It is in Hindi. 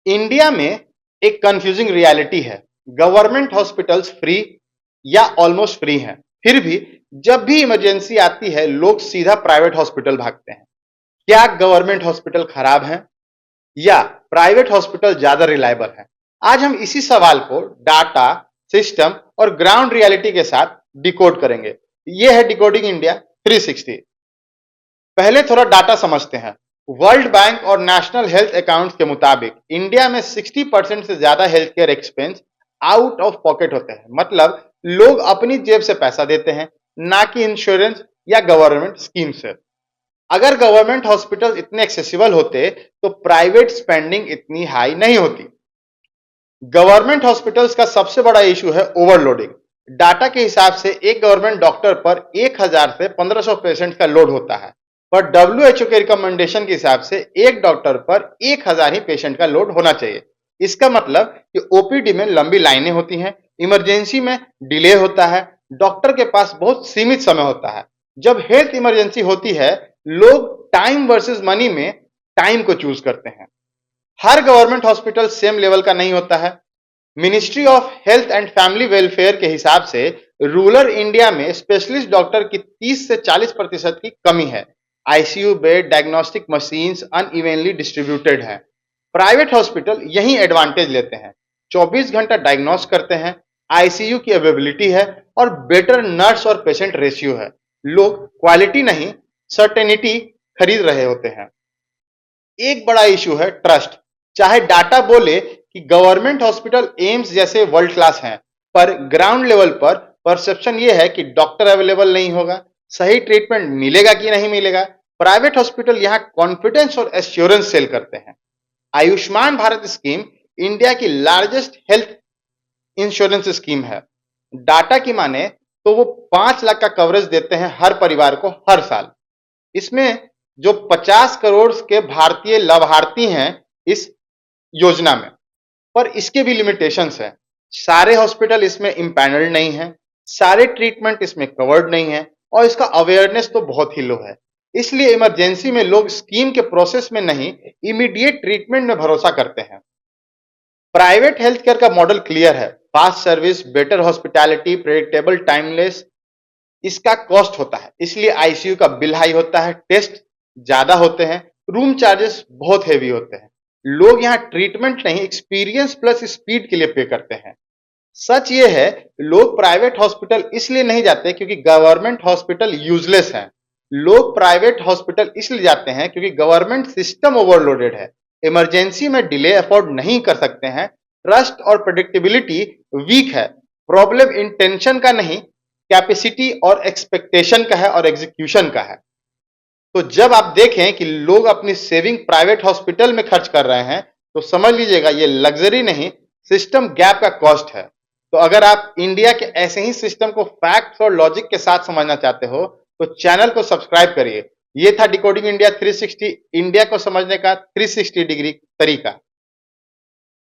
इंडिया में एक कंफ्यूजिंग रियलिटी है। गवर्नमेंट हॉस्पिटल्स फ्री या ऑलमोस्ट फ्री हैं। फिर भी जब भी इमरजेंसी आती है लोग सीधा प्राइवेट हॉस्पिटल भागते हैं। क्या गवर्नमेंट हॉस्पिटल खराब हैं या प्राइवेट हॉस्पिटल ज्यादा रिलायबल हैं? आज हम इसी सवाल को डाटा, सिस्टम और ग्राउंड रियलिटी के साथ डिकोड करेंगे। यह है डिकोडिंग इंडिया 360। पहले थोड़ा डाटा समझते हैं। वर्ल्ड बैंक और नेशनल हेल्थ अकाउंट्स के मुताबिक इंडिया में 60% से ज्यादा health care expense out of pocket होते हैं। मतलब लोग अपनी जेब से पैसा देते हैं, ना कि इंश्योरेंस या गवर्नमेंट स्कीम से। अगर गवर्नमेंट हॉस्पिटल इतने एक्सेसिबल होते तो प्राइवेट स्पेंडिंग इतनी हाई नहीं होती। गवर्नमेंट हॉस्पिटल्स का सबसे बड़ा इशू है ओवरलोडिंग। डाटा के हिसाब से एक गवर्नमेंट डॉक्टर पर 1000 से 1500 पेशेंट का लोड होता है, पर डब्ल्यूएचओ के रिकमेंडेशन के हिसाब से एक डॉक्टर पर 1000 ही पेशेंट का लोड होना चाहिए। इसका मतलब कि ओपीडी में लंबी लाइनें होती हैं, इमरजेंसी में डिले होता है, डॉक्टर के पास बहुत सीमित समय होता है। जब हेल्थ इमरजेंसी होती है लोग टाइम वर्सेस मनी में टाइम को चूज करते हैं। हर गवर्नमेंट हॉस्पिटल सेम लेवल का नहीं होता है। Ministry of health and family welfare के हिसाब से रूरल इंडिया में स्पेशलिस्ट डॉक्टर की 30 से 40% की कमी है। ICU bed, diagnostic machines unevenly distributed हैं। प्राइवेट हॉस्पिटल यही एडवांटेज लेते हैं। 24 घंटा डायग्नोस करते हैं, आईसीयू की अवेलेबिलिटी है और बेटर नर्स और पेशेंट रेशियो है। लोग क्वालिटी नहीं, सर्टेनिटी खरीद रहे होते हैं। एक बड़ा इशू है ट्रस्ट। चाहे डाटा बोले कि गवर्नमेंट हॉस्पिटल एम्स जैसे वर्ल्ड क्लास हैं, पर ग्राउंड लेवल पर परसेप्शन यह है कि डॉक्टर अवेलेबल नहीं होगा, सही ट्रीटमेंट मिलेगा कि नहीं मिलेगा। प्राइवेट हॉस्पिटल यहां कॉन्फिडेंस और एश्योरेंस सेल करते हैं। आयुष्मान भारत स्कीम इंडिया की लार्जेस्ट हेल्थ इंश्योरेंस स्कीम है। डाटा की माने तो वो 5 लाख का कवरेज देते हैं हर परिवार को हर साल। इसमें जो 50 करोड़ के भारतीय लाभार्थी हैं इस योजना में, पर इसके भी लिमिटेशंस हैं। सारे हॉस्पिटल इसमें इम्पैनल्ड नहीं है, सारे ट्रीटमेंट इसमें कवर्ड नहीं है और इसका अवेयरनेस तो बहुत ही लो है। इसलिए इमरजेंसी में लोग स्कीम के प्रोसेस में नहीं, इमीडिएट ट्रीटमेंट में भरोसा करते हैं। प्राइवेट हेल्थ केयर का मॉडल क्लियर है। Fast service, better hospitality, predictable, timeless. इसका कॉस्ट होता है, इसलिए आईसीयू का बिल हाई होता है, टेस्ट ज्यादा होते हैं, रूम चार्जेस बहुत हेवी होते हैं। लोग यहाँ ट्रीटमेंट नहीं, एक्सपीरियंस प्लस स्पीड के लिए पे करते हैं। सच ये है, लोग प्राइवेट हॉस्पिटल इसलिए नहीं जाते क्योंकि गवर्नमेंट हॉस्पिटल यूजलेस है। लोग प्राइवेट हॉस्पिटल इसलिए जाते हैं क्योंकि गवर्नमेंट सिस्टम ओवरलोडेड है, इमरजेंसी में डिले अफोर्ड नहीं कर सकते हैं, ट्रस्ट और प्रेडिक्टेबिलिटी वीक है। प्रॉब्लम इंटेंशन का नहीं, कैपेसिटी और एक्सपेक्टेशन का है और एग्जीक्यूशन का है। तो जब आप देखें कि लोग अपनी सेविंग प्राइवेट हॉस्पिटल में खर्च कर रहे हैं तो समझ लीजिएगा ये लग्जरी नहीं, सिस्टम गैप का कॉस्ट है। तो अगर आप इंडिया के ऐसे ही सिस्टम को फैक्ट्स और लॉजिक के साथ समझना चाहते हो तो चैनल को सब्सक्राइब करिए। ये था डिकोडिंग इंडिया 360, इंडिया को समझने का 360 डिग्री तरीका।